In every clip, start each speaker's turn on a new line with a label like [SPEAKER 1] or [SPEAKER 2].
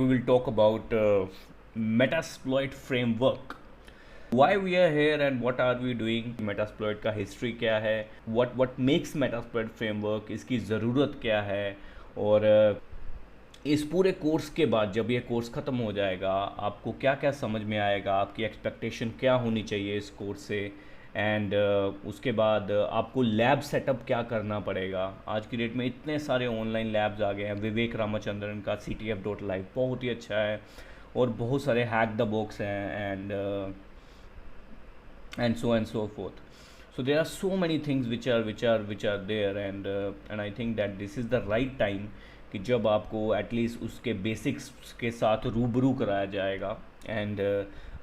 [SPEAKER 1] We will talk about Metasploit framework. Why we are here and what are we doing? Metasploit का history क्या है, what makes Metasploit framework, इसकी ज़रूरत क्या है, और इस पूरे कोर्स के बाद जब ये कोर्स ख़त्म हो जाएगा आपको क्या क्या समझ में आएगा, आपकी एक्सपेक्टेशन क्या होनी चाहिए इस कोर्स से, एंड उसके बाद आपको लैब सेटअप क्या करना पड़ेगा। आज की डेट में इतने सारे ऑनलाइन लैब्स आ गए हैं। विवेक रामचंद्रन का CTF.live बहुत ही अच्छा है, और बहुत सारे हैक द बॉक्स हैं, and so forth. So there are so many things which are there, and I think that this is the right time कि जब आपको एटलीस्ट उसके बेसिक्स के साथ रूबरू कराया जाएगा। एंड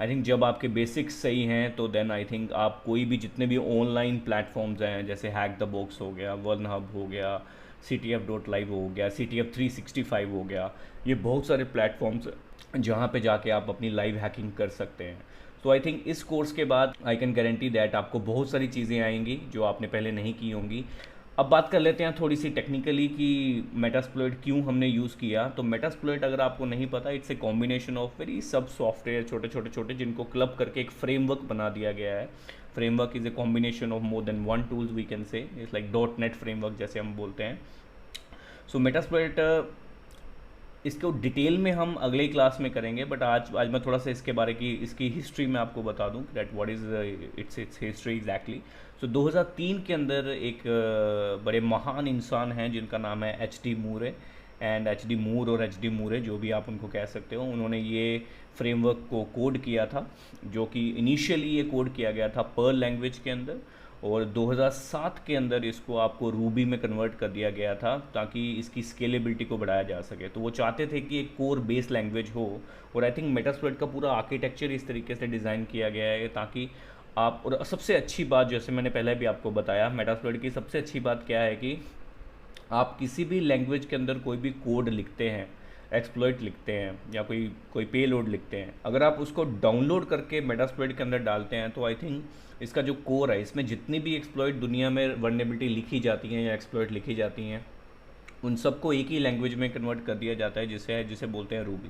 [SPEAKER 1] आई थिंक जब आपके बेसिक्स सही हैं तो देन आई थिंक आप कोई भी जितने भी ऑनलाइन प्लेटफॉर्म्स हैं, जैसे हैक द बॉक्स हो गया, वन हब हो गया, CTF.live हो गया, CTF365 हो गया, ये बहुत सारे प्लेटफॉर्म्स जहाँ पे जाके आप अपनी लाइव हैकिंग कर सकते हैं। तो आई थिंक इस कोर्स के बाद आई कैन गारंटी दैट आपको बहुत सारी चीज़ें आएंगी जो आपने पहले नहीं की होंगी। अब बात कर लेते हैं थोड़ी सी टेक्निकली कि मेटास्प्लॉइट क्यों हमने यूज़ किया। तो मेटास्प्लॉइट अगर आपको नहीं पता, it's a combination of very सब सॉफ्टवेयर छोटे जिनको क्लब करके एक फ्रेमवर्क बना दिया गया है। Framework is a combination of more than one tools we can say, it's like .NET framework जैसे हम बोलते हैं। सो मेटास्प्लॉइट इसको डिटेल में हम अगले क्लास में करेंगे, बट आज मैं थोड़ा सा इसके बारे की इसकी हिस्ट्री में आपको बता दूं that what is its history exactly. So 2003 के अंदर एक बड़े महान इंसान हैं जिनका नाम है HD मूरे, एंड HD मूर और HD मूरे जो भी आप उनको कह सकते हो, उन्होंने ये फ्रेमवर्क को कोड किया था, जो कि इनिशियली ये कोड किया गया था पर्ल लैंग्वेज के अंदर, और 2007 के अंदर इसको आपको रूबी में कन्वर्ट कर दिया गया था ताकि इसकी स्केलेबिलिटी को बढ़ाया जा सके। तो वो चाहते थे कि एक कोर बेस लैंग्वेज हो, और आई थिंक मेटास्प्लॉइट का पूरा आर्किटेक्चर इस तरीके से डिज़ाइन किया गया है ताकि आप, और सबसे अच्छी बात जैसे मैंने पहले भी आपको बताया, मेटास्प्लॉइट की सबसे अच्छी बात क्या है कि आप किसी भी लैंग्वेज के अंदर कोई भी कोड लिखते हैं, एक्सप्लॉइट लिखते हैं या कोई कोई पेलोड लिखते हैं, अगर आप उसको डाउनलोड करके मेटास्प्लॉइट के अंदर डालते हैं तो आई थिंक इसका जो कोर है, इसमें जितनी भी एक्सप्लॉइट दुनिया में वर्नेबिलिटी लिखी जाती हैं या एक्सप्लॉइट लिखी जाती हैं, उन सबको एक ही लैंग्वेज में कन्वर्ट कर दिया जाता है जिसे जिसे बोलते हैं रूबी।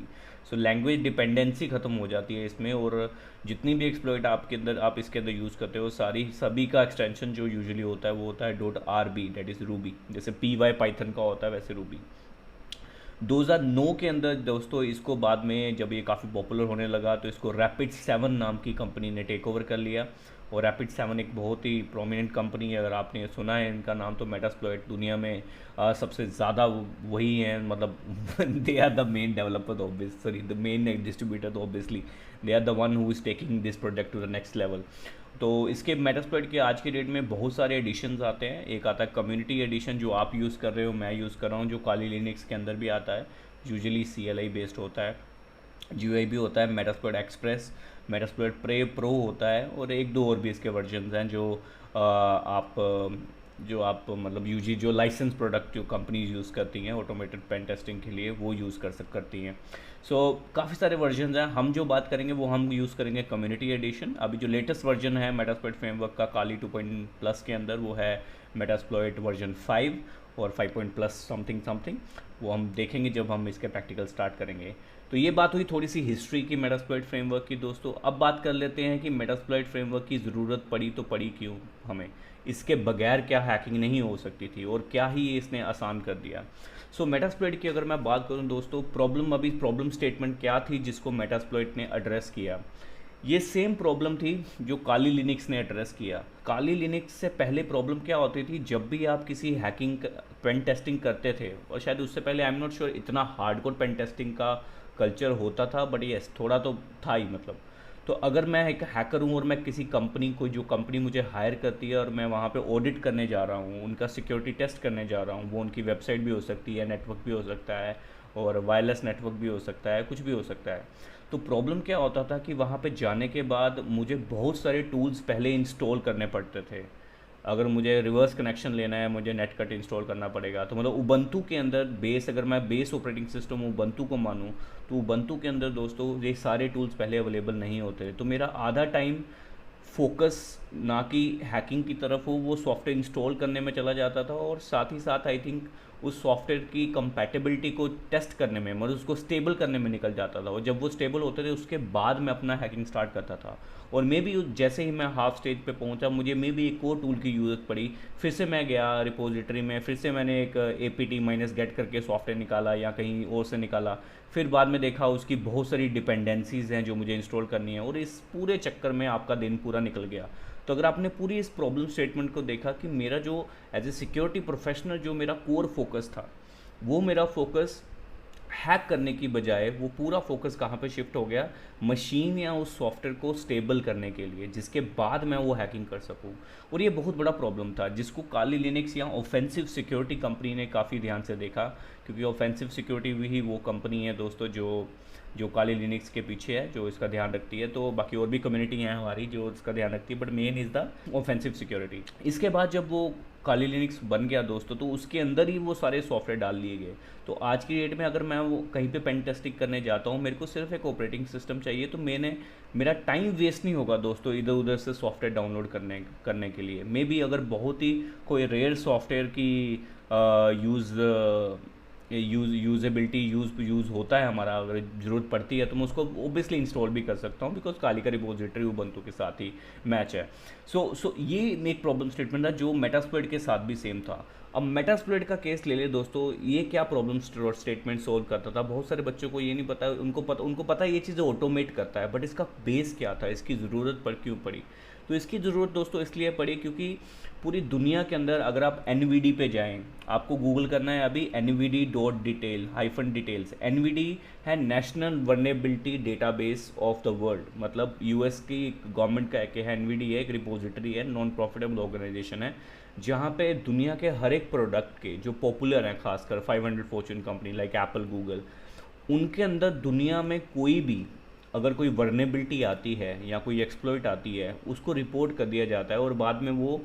[SPEAKER 1] सो लैंग्वेज डिपेंडेंसी ख़त्म हो जाती है इसमें, और जितनी भी एक्सप्लॉइट आपके अंदर आप इसके अंदर यूज़ करते हो सभी का एक्सटेंशन जो यूजुअली होता है वो होता है .RB, दैट इज़ रूबी। जैसे PY पाइथन का होता है वैसे रूबी। 2009 के अंदर दोस्तों इसको बाद में जब ये काफ़ी पॉपुलर होने लगा तो इसको Rapid7 नाम की कंपनी ने टेक ओवर कर लिया, और Rapid7 एक बहुत ही प्रोमिनेंट कंपनी है। अगर आपने सुना है इनका नाम तो मेटास्प्लॉइट दुनिया में सबसे ज़्यादा वही हैं, मतलब they are the main developer obvious, sorry the main distributor, तो obviously they are the one who is taking this project to the next level. तो इसके मेटास्प्लॉइट के आज की डेट में बहुत सारे एडिशंस आते हैं। एक आता है कम्युनिटी एडिशन जो आप यूज़ कर रहे हो, मैं यूज़ कर रहा हूँ, जो काली लिनक्स के अंदर भी आता है, यूजुअली CLI बेस्ड होता है। GUI भी होता है, मेटास्प्लॉइट एक्सप्रेस, मेटास्प्लॉइट प्रो होता है, और एक दो और भी इसके वर्जन्स हैं जो आप मतलब यूजी जो लाइसेंस प्रोडक्ट जो कंपनीज यूज़ करती हैं ऑटोमेटेड पेन टेस्टिंग के लिए वो यूज़ करती हैं। सो काफ़ी सारे वर्जन्स हैं। हम जो बात करेंगे वो हम यूज़ करेंगे कम्युनिटी एडिशन। अभी जो लेटेस्ट वर्जन है मेटास्प्लॉइट फ्रेमवर्क का काली 2.+ के अंदर, वो है मेटास्प्लॉइट वर्जन 5 और 5+ समथिंग, वो हम देखेंगे जब हम इसके प्रैक्टिकल स्टार्ट करेंगे। तो ये बात हुई थोड़ी सी हिस्ट्री की मेटास्प्लॉइट फ्रेमवर्क की दोस्तों। अब बात कर लेते हैं कि मेटास्प्लॉइट फ्रेमवर्क की ज़रूरत पड़ी तो पड़ी क्यों हमें, इसके बगैर क्या हैकिंग नहीं हो सकती थी, और क्या ही ये इसने आसान कर दिया। सो मेटास्प्लॉइट की अगर मैं बात करूं दोस्तों, प्रॉब्लम स्टेटमेंट क्या थी जिसको मेटास्प्लॉइट ने एड्रेस किया। ये सेम प्रॉब्लम थी जो काली लिनक्स ने एड्रेस किया। काली लिनक्स से पहले प्रॉब्लम क्या होती थी, जब भी आप किसी हैकिंग पेन टेस्टिंग करते थे, और शायद उससे पहले आई एम नॉट श्योर इतना हार्डकोर पेन टेस्टिंग का कल्चर होता था, बट यस थोड़ा तो था ही मतलब। तो अगर मैं एक हैकर हूँ और मैं किसी कंपनी को, जो कंपनी मुझे हायर करती है और मैं वहाँ पे ऑडिट करने जा रहा हूँ, उनका सिक्योरिटी टेस्ट करने जा रहा हूँ, वो उनकी वेबसाइट भी हो सकती है, नेटवर्क भी हो सकता है, और वायरलेस नेटवर्क भी हो सकता है, कुछ भी हो सकता है। तो प्रॉब्लम क्या होता था कि वहाँ पे जाने के बाद मुझे बहुत सारे टूल्स पहले इंस्टॉल करने पड़ते थे। अगर मुझे रिवर्स कनेक्शन लेना है, मुझे नेटकट इंस्टॉल करना पड़ेगा। तो मतलब उबंटू के अंदर बेस, अगर मैं बेस ऑपरेटिंग सिस्टम उबंटू को मानूँ, तो उबंटू के अंदर दोस्तों ये सारे टूल्स पहले अवेलेबल नहीं होते। तो मेरा आधा टाइम फोकस ना कि हैकिंग की तरफ हो, वो सॉफ्टवेयर इंस्टॉल करने में चला जाता था, और साथ ही साथ आई थिंक उस सॉफ्टवेयर की कंपैटिबिलिटी को टेस्ट करने में, मतलब उसको स्टेबल करने में निकल जाता था, और जब वो स्टेबल होते थे उसके बाद मैं अपना हैकिंग स्टार्ट करता था। और मे बी जैसे ही मैं हाफ स्टेज पे पहुंचा, मुझे मे बी एक और टूल की ज़रूरत पड़ी, फिर से मैं गया रिपोजिटरी में, फिर से मैंने एक apt-get करके सॉफ्टवेयर निकाला या कहीं और से निकाला, फिर बाद में देखा उसकी बहुत सारी डिपेंडेंसीज़ हैं जो मुझे इंस्टॉल करनी है, और इस पूरे चक्कर में आपका दिन पूरा निकल गया। तो अगर आपने पूरी इस प्रॉब्लम स्टेटमेंट को देखा कि मेरा जो एज ए सिक्योरिटी प्रोफेशनल जो मेरा कोर फोकस था, वो मेरा फोकस हैक करने की बजाय वो पूरा फोकस कहाँ पे शिफ्ट हो गया, मशीन या उस सॉफ्टवेयर को स्टेबल करने के लिए, जिसके बाद मैं वो हैकिंग कर सकूँ। और ये बहुत बड़ा प्रॉब्लम था जिसको काली लिनक्स या ऑफेंसिव सिक्योरिटी कंपनी ने काफ़ी ध्यान से देखा, क्योंकि ऑफेंसिव सिक्योरिटी भी वो कंपनी है दोस्तों जो जो काली लिनक्स के पीछे है, जो इसका ध्यान रखती है। तो बाकी और भी कम्युनिटी हैं हमारी जो इसका ध्यान रखती है, but main is the offensive security. इसके बाद जब वो काली लिनक्स बन गया दोस्तों, तो उसके अंदर ही वो सारे सॉफ्टवेयर डाल लिए गए। तो आज की डेट में अगर मैं वो कहीं पे पेन टेस्टिंग करने जाता हूँ, मेरे को सिर्फ एक ऑपरेटिंग सिस्टम चाहिए, तो मेरा टाइम वेस्ट नहीं होगा दोस्तों इधर उधर से सॉफ्टवेयर डाउनलोड करने के लिए। मे बी अगर बहुत ही कोई रेयर सॉफ्टवेयर की यूजेबिलिटी यूज़ होता है हमारा, अगर ज़रूरत पड़ती है तो मैं उसको ओबियसली इंस्टॉल भी कर सकता हूँ, बिकॉज काली का रिपोजिटरी उबंटू के साथ ही मैच है। सो ये एक प्रॉब्लम स्टेटमेंट था जो मेटास्प्लॉइट के साथ भी सेम था। अब मेटास्प्लॉइट का केस ले ले दोस्तों, ये क्या प्रॉब्लम स्टेटमेंट सोल्व करता था, बहुत सारे बच्चों को ये नहीं पता, उनको पता ये चीज़ ऑटोमेट करता है, बट इसका बेस क्या था, इसकी ज़रूरत क्यों पड़ी। तो इसकी ज़रूरत दोस्तों इसलिए पड़ी क्योंकि पूरी दुनिया के अंदर अगर आप NVD पे जाएं, आपको गूगल करना है अभी NVD.details। NVD है national vulnerability database of the world, मतलब US की गवर्नमेंट का एक है, NVD है, एक रिपोजिटरी है, नॉन प्रॉफिटेबल ऑर्गेनाइजेशन है, जहाँ पे दुनिया के हर एक प्रोडक्ट के जो पॉपुलर हैं, खासकर 500 Fortune company like Apple, Google, उनके अंदर दुनिया में कोई भी अगर कोई वर्नेबिलिटी आती है या कोई एक्सप्लॉइट आती है, उसको रिपोर्ट कर दिया जाता है, और बाद में वो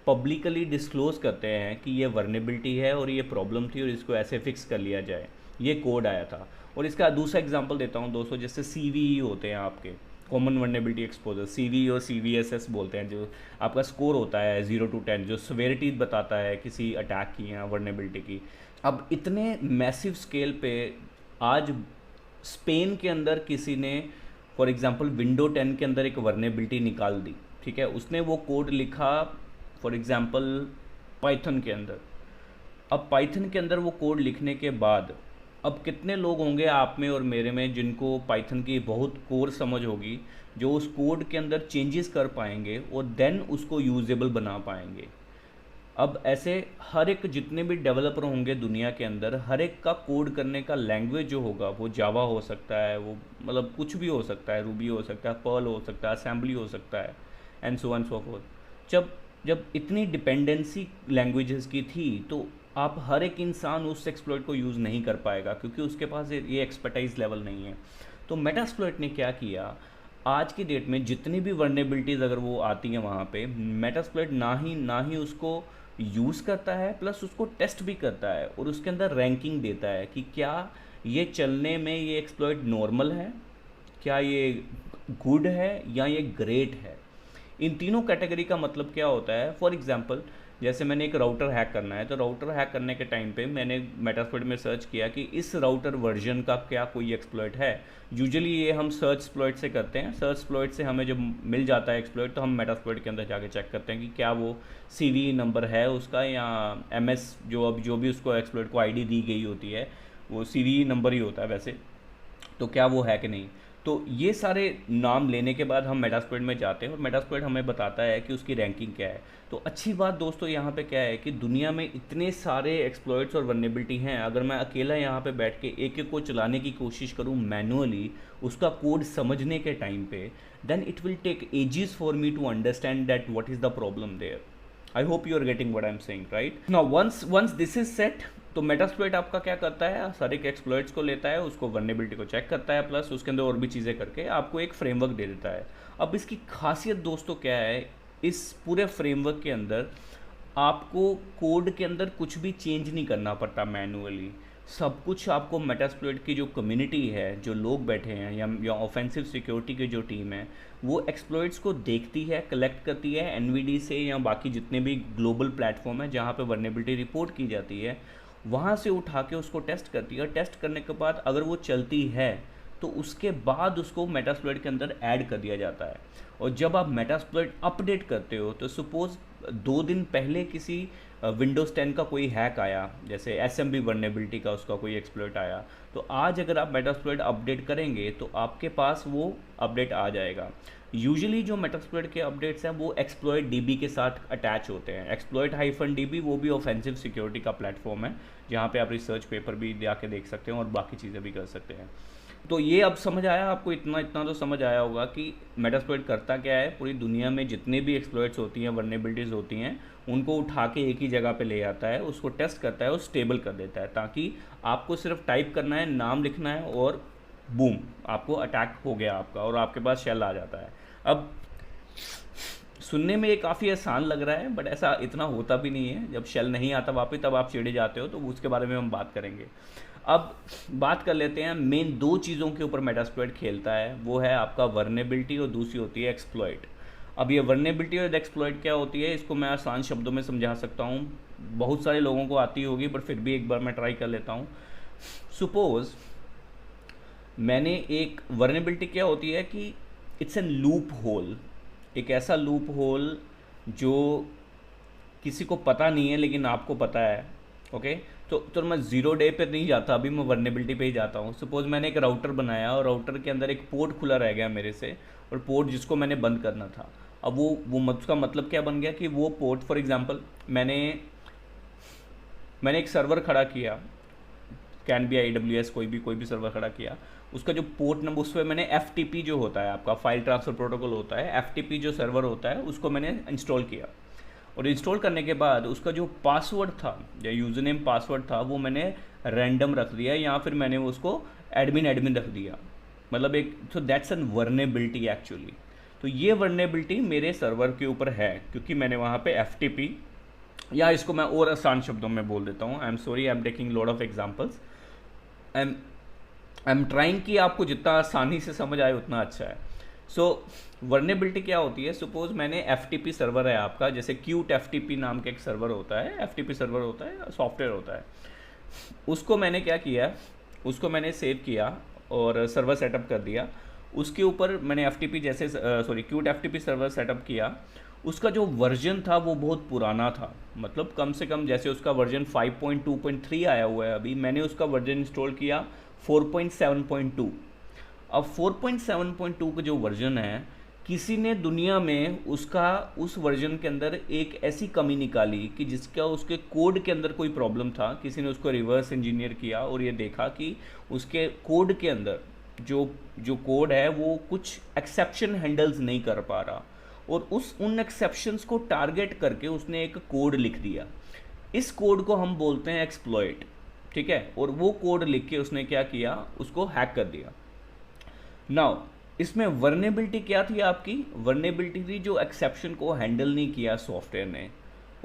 [SPEAKER 1] पब्लिकली डिस्क्लोज करते हैं कि ये वर्नेबिलिटी है और ये प्रॉब्लम थी और इसको ऐसे फिक्स कर लिया जाए। ये कोड आया था। और इसका दूसरा एग्जांपल देता हूँ दोस्तों, जैसे CVE होते हैं आपके, कॉमन वर्नेबिलिटी एक्सपोजर, CVE और CVSS बोलते हैं, जो आपका स्कोर होता है 0 to 10, जो सवेरिटी बताता है किसी अटैक की या वर्नेबिलिटी की। अब इतने मैसिव स्केल पे आज स्पेन के अंदर किसी ने फॉर एग्जांपल विंडो 10 के अंदर एक वर्नेबिलिटी निकाल दी, ठीक है, उसने वो कोड लिखा फॉर एग्जांपल पाइथन के अंदर। अब पाइथन के अंदर वो कोड लिखने के बाद अब कितने लोग होंगे आप में और मेरे में जिनको पाइथन की बहुत कोर समझ होगी, जो उस कोड के अंदर चेंजेस कर पाएंगे और देन उसको यूजेबल बना पाएंगे। अब ऐसे हर एक जितने भी डेवलपर होंगे दुनिया के अंदर, हर एक का कोड करने का लैंग्वेज जो होगा वो जावा हो सकता है, वो मतलब कुछ भी हो सकता है, रूबी हो सकता है, पर्ल हो सकता है, असेंबली हो सकता है, एंड सो फोर्थ। जब इतनी डिपेंडेंसी लैंग्वेजेस की थी, तो आप हर एक इंसान उस एक्सप्लॉइट को यूज़ नहीं कर पाएगा क्योंकि उसके पास ये एक्सपर्टाइज लेवल नहीं है। तो मेटास्प्लॉइट ने क्या किया, आज की डेट में जितनी भी वर्नेबिलिटीज़ अगर वो आती हैं वहाँ पे, मेटास्प्लॉइट ना ही उसको यूज़ करता है, प्लस उसको टेस्ट भी करता है और उसके अंदर रैंकिंग देता है कि क्या ये चलने में ये एक्सप्लॉइट नॉर्मल है, क्या ये गुड है या ये ग्रेट है। इन तीनों कैटेगरी का मतलब क्या होता है, फॉर एग्जांपल जैसे मैंने एक राउटर हैक करना है, तो राउटर हैक करने के टाइम पे मैंने मेटास्प्लॉइट में सर्च किया कि इस राउटर वर्जन का क्या कोई एक्सप्लॉइट है। यूजुअली ये हम सर्च एक्सप्लॉइट से करते हैं, सर्च एक्सप्लॉइट से हमें जब मिल जाता है एक्सप्लॉइट तो हम मेटास्प्लॉइट के अंदर जाके चेक करते हैं कि क्या वो CVE नंबर है उसका, या MS जो भी उसको एक्सप्लॉइट को ID दी गई होती है वो CVE नंबर ही होता है वैसे, तो क्या वो है कि नहीं। तो ये सारे नाम लेने के बाद हम मेटास्प्लॉइट में जाते हैं और मेटास्प्लॉइट हमें बताता है कि उसकी रैंकिंग क्या है। तो अच्छी बात दोस्तों यहाँ पे क्या है कि दुनिया में इतने सारे एक्सप्लॉइट्स और वर्नेबिलिटी हैं, अगर मैं अकेला यहाँ पे बैठ के एक एक को चलाने की कोशिश करूँ मैनुअली उसका कोड समझने के टाइम पे, then it will take ages for me to understand that what is the problem there. I hope you are getting what I am saying, right. Now once this is set, तो Metasploit आपका क्या करता है, सारे के exploits को लेता है, उसको वर्नेबिलिटी को चेक करता है, प्लस उसके अंदर और भी चीज़ें करके आपको एक फ्रेमवर्क दे देता है। अब इसकी खासियत दोस्तों क्या है, इस पूरे फ्रेमवर्क के अंदर आपको कोड के अंदर कुछ भी चेंज नहीं करना पड़ता मैनुअली, सब कुछ आपको मेटास्प्लॉइट की जो कम्युनिटी है, जो लोग बैठे हैं या ऑफेंसिव सिक्योरिटी की जो टीम है, वो एक्सप्लॉइट्स को देखती है, कलेक्ट करती है NVD से या बाकी जितने भी ग्लोबल प्लेटफॉर्म है जहाँ पे वर्नेबिलिटी रिपोर्ट की जाती है, वहाँ से उठा के उसको टेस्ट करती है, और टेस्ट करने के बाद अगर वो चलती है तो उसके बाद उसको मेटास्प्लॉइट के अंदर ऐड कर दिया जाता है। और जब आप मेटास्प्लॉइट अपडेट करते हो तो सपोज 2 दिन पहले किसी विंडोज़ 10 का कोई हैक आया, जैसे एसएमबी वर्नेबिलिटी का उसका कोई एक्सप्लॉइट आया, तो आज अगर आप मेटास्प्लॉइट अपडेट करेंगे तो आपके पास वो अपडेट आ जाएगा। यूजुअली जो मेटास्प्लॉइट के अपडेट्स हैं वो एक्सप्लॉइट डीबी के साथ अटैच होते हैं। एक्सप्लॉइट हाइफन डीबी वो भी ऑफेंसिव सिक्योरिटी का प्लेटफॉर्म है, जहाँ पे आप रिसर्च पेपर भी जाके देख सकते हैं और बाकी चीज़ें भी कर सकते हैं। तो ये अब समझ आया आपको, इतना इतना तो समझ आया होगा कि मेटास्प्लॉइट करता क्या है। पूरी दुनिया में जितने भी एक्सप्लॉइट्स होती हैं, वर्नेबिलिटीज़ होती हैं, उनको उठा के एक ही जगह पे ले आता है, उसको टेस्ट करता है और स्टेबल कर देता है, ताकि आपको सिर्फ टाइप करना है, नाम लिखना है और बूम, आपको अटैक हो गया आपका और आपके पास शेल आ जाता है। अब सुनने में ये काफ़ी आसान लग रहा है, बट ऐसा इतना होता भी नहीं है। जब शेल नहीं आता वापस तब आप चिढ़ जाते हो, तो उसके बारे में हम बात करेंगे। अब बात कर लेते हैं मेन 2 चीज़ों के ऊपर मेटास्प्लॉइट खेलता है, वो है आपका वर्नेबिलिटी और दूसरी होती है एक्सप्लॉइट। अब ये वर्नेबिलिटी और एक्सप्लॉइट क्या होती है, इसको मैं आसान शब्दों में समझा सकता हूँ। बहुत सारे लोगों को आती होगी, पर फिर भी एक बार मैं ट्राई कर लेता हूँ। सपोज मैंने एक वर्नेबिलिटी क्या होती है कि इट्स एन लूप होल, एक ऐसा लूप होल जो किसी को पता नहीं है लेकिन आपको पता है। ओके, तो मैं 0 डे पे नहीं जाता, अभी मैं वर्नेबिलिटी पे ही जाता हूँ। सपोज मैंने एक राउटर बनाया और राउटर के अंदर एक पोर्ट खुला रह गया मेरे से, और पोर्ट जिसको मैंने बंद करना था। अब वो उसका मतलब क्या बन गया कि वो पोर्ट, फॉर एग्जांपल मैंने एक सर्वर खड़ा किया, कैन बी AWS, कोई भी सर्वर खड़ा किया। उसका जो पोर्ट नंबर, उस पर मैंने FTP जो होता है आपका फाइल ट्रांसफ़र प्रोटोकॉल होता है, FTP जो सर्वर होता है उसको मैंने इंस्टॉल किया। और इंस्टॉल करने के बाद उसका जो पासवर्ड था या यूज़र नेम पासवर्ड था वो मैंने रैंडम रख दिया, या फिर मैंने उसको एडमिन रख दिया। मतलब एक, तो दैट्स एन वर्नेबिलिटी एक्चुअली। तो ये वर्नेबिलिटी मेरे सर्वर के ऊपर है, क्योंकि मैंने वहाँ पे FTP, या इसको मैं और आसान शब्दों में बोल देता हूँ, I am sorry, I am taking lot of examples, I am trying कि आपको जितना आसानी से समझ आए उतना अच्छा है। सो वर्नेबिलिटी क्या होती है, सपोज मैंने FTP सर्वर है आपका, जैसे क्यूट FTP नाम का एक सर्वर होता है, FTP सर्वर होता है, सॉफ्टवेयर होता है। उसको मैंने क्या किया, उसको मैंने सेव किया और सर्वर सेटअप कर दिया। उसके ऊपर मैंने FTP जैसे क्यूट FTP सर्वर सेटअप किया। उसका जो वर्जन था वो बहुत पुराना था, मतलब कम से कम जैसे उसका वर्जन 5.2.3 आया हुआ है अभी, मैंने उसका वर्जन इंस्टॉल किया 4.7.2। अब 4.7.2 का जो वर्जन है, किसी ने दुनिया में उस वर्जन के अंदर एक ऐसी कमी निकाली कि जिसका उसके कोड के अंदर कोई प्रॉब्लम था। किसी ने उसको रिवर्स इंजीनियर किया और ये देखा कि उसके कोड के अंदर जो कोड है वो कुछ एक्सेप्शन हैंडल्स नहीं कर पा रहा, और उन एक्सेप्शंस को टारगेट करके उसने एक कोड लिख दिया। इस कोड को हम बोलते हैं एक्सप्लॉइट, ठीक है। और वो कोड लिख के उसने क्या किया, उसको हैक कर दिया। नाउ इसमें वर्नेबिलिटी क्या थी आपकी, वर्नेबिलिटी थी जो एक्सेप्शन को हैंडल नहीं किया सॉफ्टवेयर ने।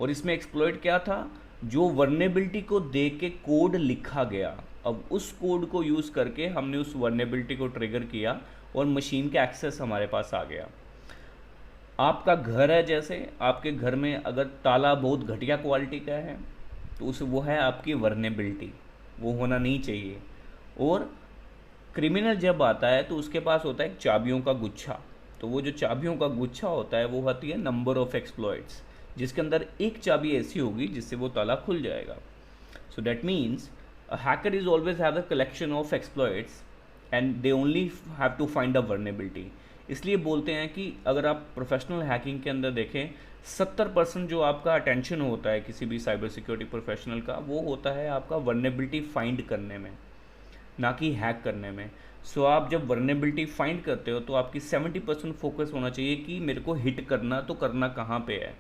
[SPEAKER 1] और इसमें एक्सप्लॉइट क्या था, जो वर्नेबिलिटी को देख के कोड लिखा गया, अब उस कोड को यूज़ करके हमने उस वर्नेबिलिटी को ट्रिगर किया और मशीन का एक्सेस हमारे पास आ गया। आपका घर है, जैसे आपके घर में अगर ताला बहुत घटिया क्वालिटी का है तो वो है आपकी वर्नेबिलिटी, वो होना नहीं चाहिए। और क्रिमिनल जब आता है तो उसके पास होता है चाबियों का गुच्छा, तो वो जो चाबियों का गुच्छा होता है वो होती है नंबर ऑफ एक्सप्लॉइट्स, जिसके अंदर एक चाबी ऐसी होगी जिससे वो ताला खुल जाएगा। So that means a hacker is always have a collection of exploits and they only have to find a vulnerability. इसलिए बोलते हैं कि अगर आप प्रोफेशनल हैकिंग के अंदर देखें, 70% जो आपका अटेंशन होता है किसी भी साइबर सिक्योरिटी प्रोफेशनल का, वो होता है आपका वर्नेबिलिटी फाइंड करने में, ना कि हैक करने में। सो आप जब वर्नेबिलिटी फाइंड करते हो तो आपकी 70% फोकस होना चाहिए कि मेरे को हिट करना, तो करना कहाँ पे है।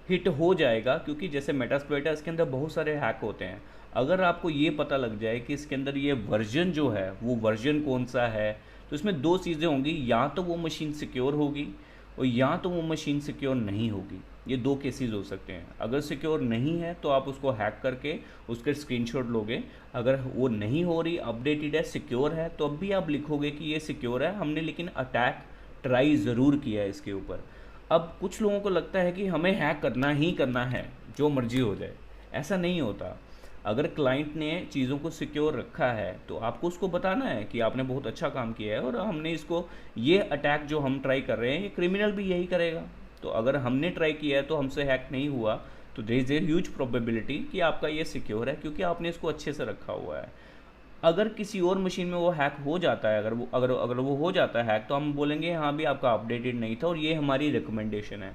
[SPEAKER 1] हिट हो जाएगा, क्योंकि जैसे मेटास्प्लॉइट है इसके अंदर बहुत सारे हैक होते हैं। अगर आपको ये पता लग जाए कि इसके अंदर ये वर्जन जो है वो वर्जन कौन सा है, तो इसमें 2 चीज़ें होंगी, या तो वो मशीन सिक्योर होगी और या तो वो मशीन सिक्योर नहीं होगी। ये 2 केसेस हो सकते हैं। अगर सिक्योर नहीं है तो आप उसको हैक करके उसके स्क्रीनशॉट लोगे, अगर वो नहीं हो रही, अपडेटेड है, सिक्योर है, तो अब भी आप लिखोगे कि ये सिक्योर है, हमने लेकिन अटैक ट्राई ज़रूर किया है इसके ऊपर। अब कुछ लोगों को लगता है कि हमें हैक करना ही करना है, जो मर्जी हो जाए। ऐसा नहीं होता। अगर क्लाइंट ने चीज़ों को सिक्योर रखा है तो आपको उसको बताना है कि आपने बहुत अच्छा काम किया है और हमने इसको, ये अटैक जो हम ट्राई कर रहे हैं ये क्रिमिनल भी यही करेगा। तो अगर हमने ट्राई किया है तो हमसे हैक नहीं हुआ, तो there is a huge probability कि आपका ये सिक्योर है क्योंकि आपने इसको अच्छे से रखा हुआ है। अगर किसी और मशीन में वो हैक हो जाता है, अगर वो हो जाता है हैक, तो हम बोलेंगे हाँ भी आपका अपडेटेड नहीं था और ये हमारी रिकमेंडेशन है।